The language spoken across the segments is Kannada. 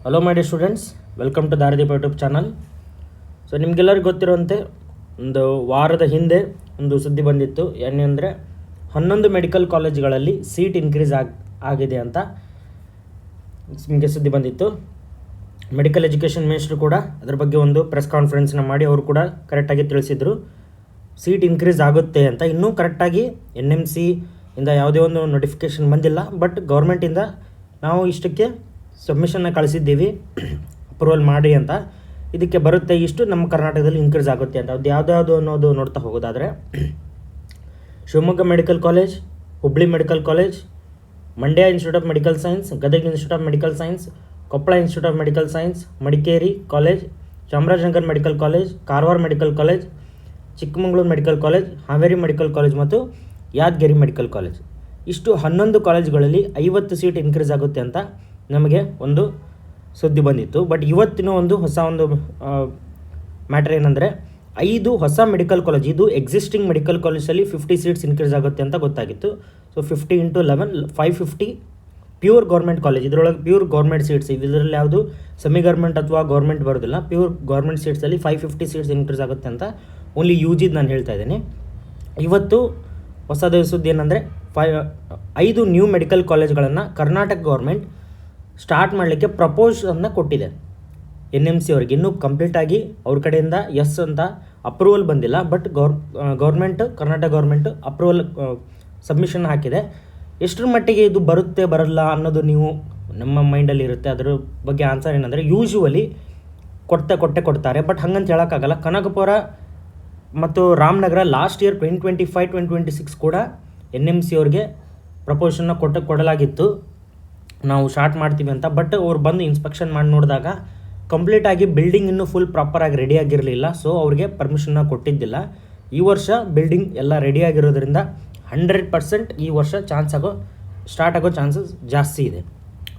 Hello my dear students, welcome to Daarideepa YouTube channel. So ನಿಮಗೆಲ್ಲರಿಗೂ ಗೊತ್ತಿರುವಂತೆ ಒಂದು ವಾರದ ಹಿಂದೆ ಒಂದು ಸುದ್ದಿ ಬಂದಿತ್ತು. ಏನೆಂದರೆ 11 ಮೆಡಿಕಲ್ ಕಾಲೇಜ್ಗಳಲ್ಲಿ ಸೀಟ್ ಇನ್ಕ್ರೀಸ್ ಆಗಿದೆ ಅಂತ ನಿಮಗೆ ಸುದ್ದಿ ಬಂದಿತ್ತು. ಮೆಡಿಕಲ್ ಎಜುಕೇಷನ್ ಮಿನಿಸ್ಟ್ರು ಕೂಡ ಅದರ ಬಗ್ಗೆ ಒಂದು ಪ್ರೆಸ್ ಕಾನ್ಫರೆನ್ಸ್ನ ಮಾಡಿ ಅವರು ಕೂಡ ಕರೆಕ್ಟಾಗಿ ತಿಳಿಸಿದರು ಸೀಟ್ ಇನ್ಕ್ರೀಸ್ ಆಗುತ್ತೆ ಅಂತ. ಇನ್ನೂ ಕರೆಕ್ಟಾಗಿ NMC ಇಂದ ಯಾವುದೇ ಒಂದು ನೋಟಿಫಿಕೇಷನ್ ಬಂದಿಲ್ಲ, ಬಟ್ ಗೌರ್ಮೆಂಟಿಂದ ನಾವು ಇಷ್ಟಕ್ಕೆ ಸಬ್ಮಿಷನ್ನ ಕಳಿಸಿದ್ದೀವಿ ಅಪ್ರೂವಲ್ ಮಾಡಿ ಅಂತ. ಇದಕ್ಕೆ ಬರುತ್ತೆ ಇಷ್ಟು ನಮ್ಮ ಕರ್ನಾಟಕದಲ್ಲಿ ಇನ್ಕ್ರೀಸ್ ಆಗುತ್ತೆ ಅಂತ. ಅದು ಯಾವುದ್ಯಾವುದು ಅನ್ನೋದು ನೋಡ್ತಾ ಹೋಗೋದಾದರೆ Shivamogga medical college, Hubli medical college, Mandya institute of medical science, Gadag institute of medical science, Koppal institute of medical science, Madikeri college, Chamarajanagar medical college, Karwar medical college, Chikkamagaluru medical college, Haveri medical college ಮತ್ತು ಯಾದಗಿರಿ ಮೆಡಿಕಲ್ ಕಾಲೇಜ್. ಇಷ್ಟು 11 ಕಾಲೇಜ್ಗಳಲ್ಲಿ 50 ಸೀಟ್ ಇನ್ಕ್ರೀಸ್ ಆಗುತ್ತೆ ಅಂತ ನಮಗೆ ಒಂದು ಸುದ್ದಿ ಬಂದಿತ್ತು. ಬಟ್ ಇವತ್ತಿನ ಒಂದು ಹೊಸ ಒಂದು ಮ್ಯಾಟ್ರ್ ಏನಂದರೆ 5 ಹೊಸ ಮೆಡಿಕಲ್ ಕಾಲೇಜ್, ಇದು ಎಕ್ಸಿಸ್ಟಿಂಗ್ ಮೆಡಿಕಲ್ ಕಾಲೇಜಲ್ಲಿ 50 ಸೀಟ್ಸ್ ಇನ್ಕ್ರೀಸ್ ಆಗುತ್ತೆ ಅಂತ ಗೊತ್ತಾಗಿತ್ತು. So 50 × 11 550 pure government college. ಇದರೊಳಗೆ ಪ್ಯೂರ್ ಗೌರ್ಮೆಂಟ್ ಸೀಟ್ಸ್, ಇದರಲ್ಲಿ ಯಾವುದು ಸೆಮಿ ಗೌರ್ಮೆಂಟ್ ಅಥವಾ ಗೌರ್ಮೆಂಟ್ ಬರೋದಿಲ್ಲ. ಪ್ಯೂರ್ ಗೌರ್ಮೆಂಟ್ ಸೀಟ್ಸಲ್ಲಿ 550 ಸೀಟ್ಸ್ ಇನ್ಕ್ರೀಸ್ ಆಗುತ್ತೆ ಅಂತ ಓನ್ಲಿ UG ನಾನು ಹೇಳ್ತಾ ಇದ್ದೀನಿ. ಇವತ್ತು ಹೊಸದ ಸುದ್ದಿ ಏನಂದರೆ 5 ನ್ಯೂ ಮೆಡಿಕಲ್ ಕಾಲೇಜ್ಗಳನ್ನು ಕರ್ನಾಟಕ ಗೌರ್ಮೆಂಟ್ ಸ್ಟಾರ್ಟ್ ಮಾಡಲಿಕ್ಕೆ ಪ್ರಪೋಸನ್ನು ಕೊಟ್ಟಿದೆ NMC ಅವ್ರಿಗೆ. ಇನ್ನೂ ಕಂಪ್ಲೀಟಾಗಿ ಅವ್ರ ಕಡೆಯಿಂದ ಎಸ್ ಅಂತ ಅಪ್ರೂವಲ್ ಬಂದಿಲ್ಲ, but government Karnataka government approval submission ಹಾಕಿದೆ. ಎಷ್ಟರ ಮಟ್ಟಿಗೆ ಇದು ಬರುತ್ತೆ ಬರಲ್ಲ ಅನ್ನೋದು ನೀವು ನಮ್ಮ ಮೈಂಡಲ್ಲಿ ಇರುತ್ತೆ. ಅದರ ಬಗ್ಗೆ ಆನ್ಸರ್ ಏನಂದರೆ ಯೂಶ್ವಲಿ ಕೊಡ್ತಾರೆ, ಬಟ್ ಹಂಗಂತ ಹೇಳೋಕ್ಕಾಗಲ್ಲ. ಕನಕಪುರ ಮತ್ತು ರಾಮನಗರ ಲಾಸ್ಟ್ ಇಯರ್ 2025-2026 ಕೂಡ NMC ಅವ್ರಿಗೆ ಪ್ರಪೋಸನ್ನ ಕೊಡಲಾಗಿತ್ತು, ನಾವು ಸ್ಟಾರ್ಟ್ ಮಾಡ್ತೀವಿ ಅಂತ. ಬಟ್ ಅವ್ರು ಬಂದು ಇನ್ಸ್ಪೆಕ್ಷನ್ ಮಾಡಿ ನೋಡಿದಾಗ ಕಂಪ್ಲೀಟಾಗಿ ಬಿಲ್ಡಿಂಗ್ ಇನ್ನೂ ಫುಲ್ ಪ್ರಾಪರಾಗಿ ರೆಡಿಯಾಗಿರಲಿಲ್ಲ. ಸೊ ಅವ್ರಿಗೆ ಪರ್ಮಿಷನ್ನ ಕೊಟ್ಟಿದ್ದಿಲ್ಲ. ಈ ವರ್ಷ ಬಿಲ್ಡಿಂಗ್ ಎಲ್ಲ ರೆಡಿಯಾಗಿರೋದ್ರಿಂದ 100% ಈ ವರ್ಷ ಸ್ಟಾರ್ಟ್ ಆಗೋ ಚಾನ್ಸಸ್ ಜಾಸ್ತಿ ಇದೆ.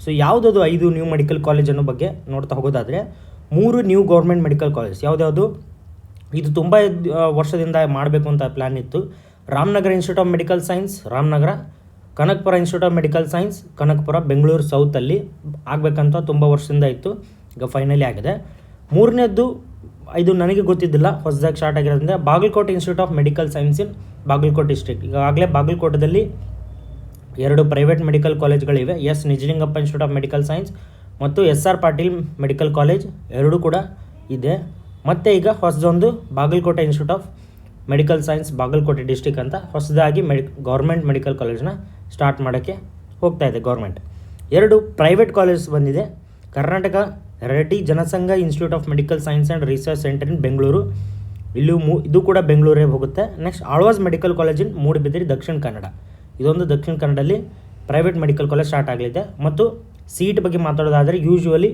ಸೊ ಯಾವುದದು 5 ನ್ಯೂ ಮೆಡಿಕಲ್ ಕಾಲೇಜ್ ಅನ್ನೋ ಬಗ್ಗೆ ನೋಡ್ತಾ ಹೋಗೋದಾದರೆ 3 ನ್ಯೂ ಗೌರ್ಮೆಂಟ್ ಮೆಡಿಕಲ್ ಕಾಲೇಜ್. ಯಾವುದ್ಯಾವುದು ಇದು ತುಂಬ ವರ್ಷದಿಂದ ಮಾಡಬೇಕು ಅಂತ ಪ್ಲ್ಯಾನ್ ಇತ್ತು. Ramanagara institute of medical science Ramanagara, Kanakapura institute of medical science Kanakapura, Bengaluru ಸೌತಲ್ಲಿ ಆಗಬೇಕಂತ ತುಂಬ ವರ್ಷದಿಂದ ಇತ್ತು. ಈಗ ಫೈನಲಿ ಆಗಿದೆ. ಮೂರನೇದ್ದು ಇದು ನನಗೆ ಗೊತ್ತಿದ್ದಿಲ್ಲ, ಹೊಸದಾಗಿ ಸ್ಟಾರ್ಟ್ ಆಗಿರೋದ್ರಿಂದ Bagalkote institute of medical science in Bagalkote district. ಈಗಾಗಲೇ ಬಾಗಲಕೋಟದಲ್ಲಿ 2 ಪ್ರೈವೇಟ್ ಮೆಡಿಕಲ್ ಕಾಲೇಜ್ಗಳಿವೆ. Nijalingappa institute of medical science ಮತ್ತು SR ಪಾಟೀಲ್ ಮೆಡಿಕಲ್ ಕಾಲೇಜ್ ಎರಡೂ ಕೂಡ ಇದೆ. ಮತ್ತು ಈಗ ಹೊಸದೊಂದು Bagalkote institute of medical science Bagalkote district ಅಂತ ಹೊಸದಾಗಿ ಗೌರ್ಮೆಂಟ್ ಮೆಡಿಕಲ್ ಕಾಲೇಜ್ನ ಸ್ಟಾರ್ಟ್ ಮಾಡೋಕ್ಕೆ ಹೋಗ್ತಾ ಇದೆ ಗೌರ್ಮೆಂಟ್. 2 ಪ್ರೈವೇಟ್ ಕಾಲೇಜ್ ಬಂದಿದೆ. Karnataka Reddy Janasangha institute of medical science and research centre in Bengaluru, ಇದು ಕೂಡ ಬೆಂಗಳೂರೇ ಹೋಗುತ್ತೆ. Next Alva's medical college in Moodubidire, Dakshina Kannada. ಇದೊಂದು ದಕ್ಷಿಣ ಕನ್ನಡದಲ್ಲಿ ಪ್ರೈವೇಟ್ ಮೆಡಿಕಲ್ ಕಾಲೇಜ್ ಸ್ಟಾರ್ಟ್ ಆಗಲಿದೆ. ಮತ್ತು ಸೀಟ್ ಬಗ್ಗೆ ಮಾತಾಡೋದಾದರೆ ಯೂಶ್ವಲಿ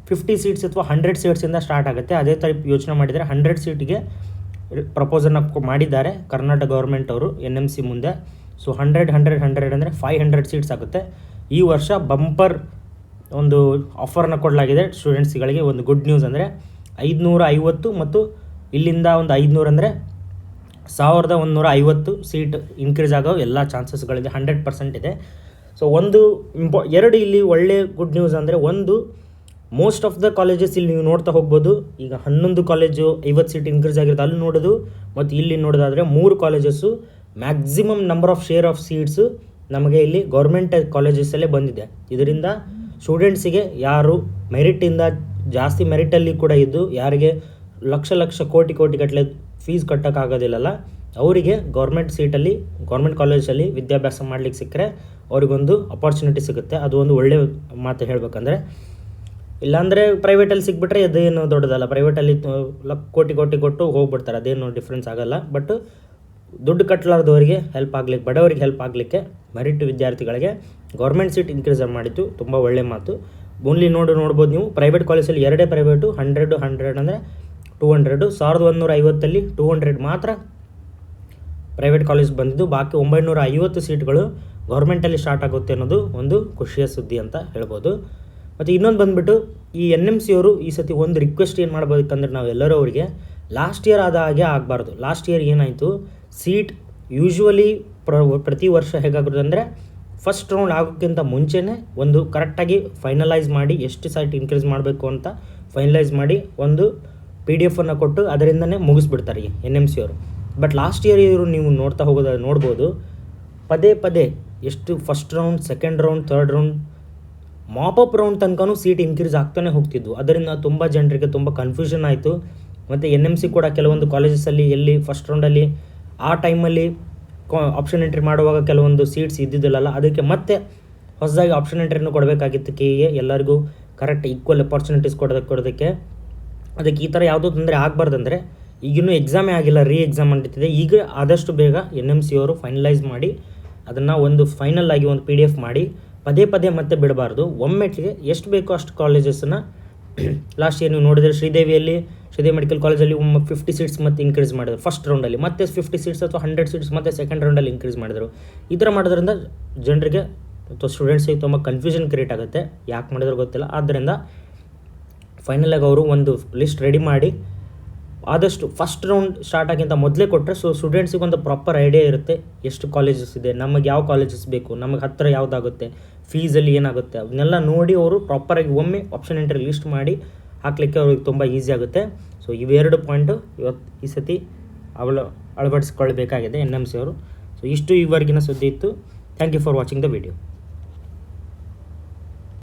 50 ಸೀಟ್ಸ್ ಅಥವಾ 100 ಸೀಟ್ಸಿಂದ ಸ್ಟಾರ್ಟ್ ಆಗುತ್ತೆ. ಅದೇ ಟೈಪ್ ಯೋಚನೆ ಮಾಡಿದರೆ 100 ಸೀಟಿಗೆ ಪ್ರಪೋಸನ್ನ ಮಾಡಿದ್ದಾರೆ ಕರ್ನಾಟಕ ಗೌರ್ಮೆಂಟ್ ಅವರು NMC ಮುಂದೆ. ಸೊ 100 ಅಂದರೆ 500 ಸೀಟ್ಸ್ ಆಗುತ್ತೆ. ಈ ವರ್ಷ ಬಂಪರ್ ಒಂದು ಆಫರ್ನ ಕೊಡಲಾಗಿದೆ ಸ್ಟೂಡೆಂಟ್ಸ್ಗಳಿಗೆ. ಒಂದು ಗುಡ್ ನ್ಯೂಸ್ ಅಂದರೆ 550 ಮತ್ತು ಇಲ್ಲಿಂದ ಒಂದು 500 ಅಂದರೆ 1150 ಸೀಟ್ ಇನ್ಕ್ರೀಸ್ ಆಗೋ ಎಲ್ಲ ಚಾನ್ಸಸ್ಗಳಿದೆ, 100% ಇದೆ. ಸೊ ಎರಡು ಇಲ್ಲಿ ಒಳ್ಳೆ ಗುಡ್ ನ್ಯೂಸ್ ಅಂದರೆ, ಒಂದು ಮೋಸ್ಟ್ ಆಫ್ ದ ಕಾಲೇಜಸ್ ಇಲ್ಲಿ ನೀವು ನೋಡ್ತಾ ಹೋಗ್ಬೋದು. ಈಗ 11 ಕಾಲೇಜು 50 ಸೀಟ್ ಇನ್ಕ್ರೀಸ್ ಆಗಿರುತ್ತೆ ಅಲ್ಲಿ ನೋಡೋದು, ಮತ್ತು ಇಲ್ಲಿ ನೋಡೋದಾದರೆ 3 colleges maximum number of share of seats ನಮಗೆ ಇಲ್ಲಿ ಗೌರ್ಮೆಂಟ್ ಕಾಲೇಜಸ್ಸಲ್ಲೇ ಬಂದಿದೆ. ಇದರಿಂದ ಸ್ಟೂಡೆಂಟ್ಸಿಗೆ ಯಾರು ಮೆರಿಟಿಂದ ಜಾಸ್ತಿ ಮೆರಿಟಲ್ಲಿ ಕೂಡ ಇದ್ದು ಯಾರಿಗೆ ಲಕ್ಷ ಕೋಟಿ ಗಟ್ಟಲೆ ಫೀಸ್ ಕಟ್ಟೋಕ್ಕಾಗೋದಿಲ್ಲಲ್ಲ, ಅವರಿಗೆ ಗೌರ್ಮೆಂಟ್ ಸೀಟಲ್ಲಿ ಗೌರ್ಮೆಂಟ್ ಕಾಲೇಜಲ್ಲಿ ವಿದ್ಯಾಭ್ಯಾಸ ಮಾಡಲಿಕ್ಕೆ ಸಿಕ್ಕರೆ ಅವ್ರಿಗೊಂದು ಅಪಾರ್ಚುನಿಟಿ ಸಿಗುತ್ತೆ. ಅದು ಒಂದು ಒಳ್ಳೆಯ ಮಾತು ಹೇಳಬೇಕಂದ್ರೆ. ಇಲ್ಲಾಂದರೆ ಪ್ರೈವೇಟಲ್ಲಿ ಸಿಕ್ಬಿಟ್ರೆ ಅದೇನು ದೊಡ್ಡದಲ್ಲ, ಪ್ರೈವೇಟಲ್ಲಿ ಕೋಟಿ ಕೊಟ್ಟು ಹೋಗ್ಬಿಡ್ತಾರೆ, ಅದೇನು ಡಿಫ್ರೆನ್ಸ್ ಆಗೋಲ್ಲ. ಬಟ್ ದುಡ್ಡು ಕಟ್ಟಲಾರ್ದವರಿಗೆ ಹೆಲ್ಪ್ ಆಗಲಿಕ್ಕೆ, ಬಡವರಿಗೆ ಹೆಲ್ಪ್ ಆಗಲಿಕ್ಕೆ ಮೆರಿಟ್ ವಿದ್ಯಾರ್ಥಿಗಳಿಗೆ ಗೌರ್ಮೆಂಟ್ ಸೀಟ್ ಇನ್ಕ್ರೀಸ್ ಮಾಡಿದ್ದು ತುಂಬ ಒಳ್ಳೆಯ ಮಾತು. ಓನ್ಲಿ ನೋಡ್ಬೋದು ನೀವು ಪ್ರೈವೇಟ್ ಕಾಲೇಜಲ್ಲಿ 2 ಪ್ರೈವೇಟು 100 ಅಂದರೆ 200, 1150 200 ಮಾತ್ರ ಪ್ರೈವೇಟ್ ಕಾಲೇಜ್ ಬಂದಿದ್ದು, ಬಾಕಿ 950 ಸೀಟ್ಗಳು ಗೌರ್ಮೆಂಟಲ್ಲಿ ಸ್ಟಾರ್ಟ್ ಆಗುತ್ತೆ ಅನ್ನೋದು ಒಂದು ಖುಷಿಯ ಸುದ್ದಿ ಅಂತ ಹೇಳ್ಬೋದು. ಮತ್ತು ಇನ್ನೊಂದು ಬಂದುಬಿಟ್ಟು ಈ NMC ಅವರು ಈ ಸತಿ ಒಂದು ರಿಕ್ವೆಸ್ಟ್ ಏನು ಮಾಡಬೇಕಂದ್ರೆ, ನಾವು ಎಲ್ಲರೂ ಅವರಿಗೆ ಲಾಸ್ಟ್ ಇಯರ್ ಆದ ಹಾಗೆ ಆಗಬಾರ್ದು. ಲಾಸ್ಟ್ ಇಯರ್ ಏನಾಯಿತು, ಸೀಟ್ ಯೂಶ್ವಲಿ ಪ್ರತಿ ವರ್ಷ ಹೇಗಾಗುತ್ತೆ ಅಂದರೆ ಫಸ್ಟ್ ರೌಂಡ್ ಆಗೋಕ್ಕಿಂತ ಮುಂಚೆನೇ ಒಂದು ಕರೆಕ್ಟಾಗಿ ಫೈನಲೈಸ್ ಮಾಡಿ ಎಷ್ಟು ಸೈಟ್ ಇನ್ಕ್ರೀಸ್ ಮಾಡಬೇಕು ಅಂತ ಫೈನಲೈಸ್ ಮಾಡಿ ಒಂದು PDF ಕೊಟ್ಟು ಅದರಿಂದನೇ ಮುಗಿಸ್ಬಿಡ್ತಾರೆ NMC ಅವರು. ಬಟ್ ಲಾಸ್ಟ್ ಇಯರ್ ಇವರು ನೀವು ನೋಡ್ಬೋದು ಪದೇ ಎಷ್ಟು first round, second round, third round, mop-up round ತನಕನೂ ಸೀಟ್ ಇನ್ಕ್ರೀಸ್ ಆಗ್ತಾನೆ ಹೋಗ್ತಿದ್ವು. ಅದರಿಂದ ತುಂಬ ಜನರಿಗೆ ತುಂಬ ಕನ್ಫ್ಯೂಷನ್ ಆಯಿತು. ಮತ್ತು NMC ಕೂಡ ಕೆಲವೊಂದು ಕಾಲೇಜಸಲ್ಲಿ ಎಲ್ಲಿ ಫಸ್ಟ್ ರೌಂಡಲ್ಲಿ ಆ ಟೈಮಲ್ಲಿ ಆಪ್ಷನ್ ಎಂಟ್ರಿ ಮಾಡುವಾಗ ಕೆಲವೊಂದು ಸೀಟ್ಸ್ ಇದ್ದಿದ್ದಿಲ್ಲಲ್ಲ, ಅದಕ್ಕೆ ಮತ್ತೆ ಹೊಸದಾಗಿ ಆಪ್ಷನ್ ಎಂಟ್ರಿನೂ ಕೊಡಬೇಕಾಗಿತ್ತು KE ಎಲ್ಲರಿಗೂ ಕರೆಕ್ಟ್ ಈಕ್ವಲ್ ಅಪಾರ್ಚುನಿಟೀಸ್ ಕೊಡೋದಕ್ಕೆ. ಅದಕ್ಕೆ ಈ ಥರ ಯಾವುದೋ ತೊಂದರೆ ಆಗಬಾರ್ದಂದರೆ ಈಗಿನ್ನೂ ಎಕ್ಸಾಮೇ ಆಗಿಲ್ಲ, ಎಕ್ಸಾಮ್ ನಡೀತಿದೆ. ಈಗ ಆದಷ್ಟು ಬೇಗ NMC ಅವರು ಫೈನಲೈಸ್ ಮಾಡಿ ಅದನ್ನು ಒಂದು ಫೈನಲ್ ಆಗಿ ಒಂದು PDF ಮಾಡಿ ಪದೇ ಮತ್ತೆ ಬಿಡಬಾರ್ದು. ಒಮ್ಮೆಟ್ಲಿಗೆ ಎಷ್ಟು ಬೇಕೋ ಅಷ್ಟು ಕಾಲೇಜಸನ್ನು ಲಾಸ್ಟ್ ಇಯರ್ ನೀವು ನೋಡಿದರೆ ಶ್ರೀದೇವಿ ಮೆಡಿಕಲ್ ಕಾಲೇಜಲ್ಲಿ 50 ಸೀಟ್ಸ್ ಮತ್ತೆ ಇನ್ಕ್ರೀಸ್ ಮಾಡಿದ್ರು ಫಸ್ಟ್ ರೌಂಡಲ್ಲಿ, ಮತ್ತೆ 50 ಸೀಟ್ಸ್ ಅಥವಾ 100 ಸೀಟ್ಸ್ ಮತ್ತೆ ಸೆಕೆಂಡ್ ರೌಂಡಲ್ಲಿ ಇನ್ಕ್ರೀಸ್ ಮಾಡಿದರು. ಈ ಥರ ಮಾಡೋದ್ರಿಂದ ಜನರಿಗೆ ಅಥವಾ ಸ್ಟೂಡೆಂಟ್ಸಿಗೆ ತುಂಬ ಕನ್ಫ್ಯೂಷನ್ ಕ್ರಿಯೇಟ್ ಆಗುತ್ತೆ, ಯಾಕೆ ಮಾಡಿದ್ರು ಗೊತ್ತಿಲ್ಲ. ಆದ್ದರಿಂದ ಫೈನಲಾಗಿ ಅವರು ಒಂದು ಲಿಸ್ಟ್ ರೆಡಿ ಮಾಡಿ ಆದಷ್ಟು ಫಸ್ಟ್ ರೌಂಡ್ ಸ್ಟಾರ್ಟ್ ಆಗಿಂತ ಮೊದಲೇ ಕೊಟ್ಟರೆ ಸ್ಟೂಡೆಂಟ್ಸಿಗೆ ಒಂದು ಪ್ರಾಪರ್ ಐಡಿಯಾ ಇರುತ್ತೆ ಎಷ್ಟು ಕಾಲೇಜಸ್ ಇದೆ, ನಮಗೆ ಯಾವ ಕಾಲೇಜಸ್ ಬೇಕು, ನಮಗೆ ಹತ್ತಿರ ಯಾವುದಾಗುತ್ತೆ, ಫೀಸಲ್ಲಿ ಏನಾಗುತ್ತೆ ಅವನ್ನೆಲ್ಲ ನೋಡಿ ಅವರು ಪ್ರಾಪರಾಗಿ ಒಮ್ಮೆ ಆಪ್ಷನ್ ಎಂಟ್ರಿ ಲಿಸ್ಟ್ ಮಾಡಿ ಹಾಕಲಿಕ್ಕೆ ಅವ್ರಿಗೆ ತುಂಬ ಈಸಿ ಆಗುತ್ತೆ. ಸೊ ಇವೆರಡು ಪಾಯಿಂಟು ಈ ಸತಿ ಅಳವಡಿಸ್ಕೊಳ್ಬೇಕಾಗಿದೆ NMC ಅವರು. ಸೊ ಇಷ್ಟು ಈವರೆಗಿನ ಸುದ್ದಿ ಇತ್ತು. Thank you for watching the video.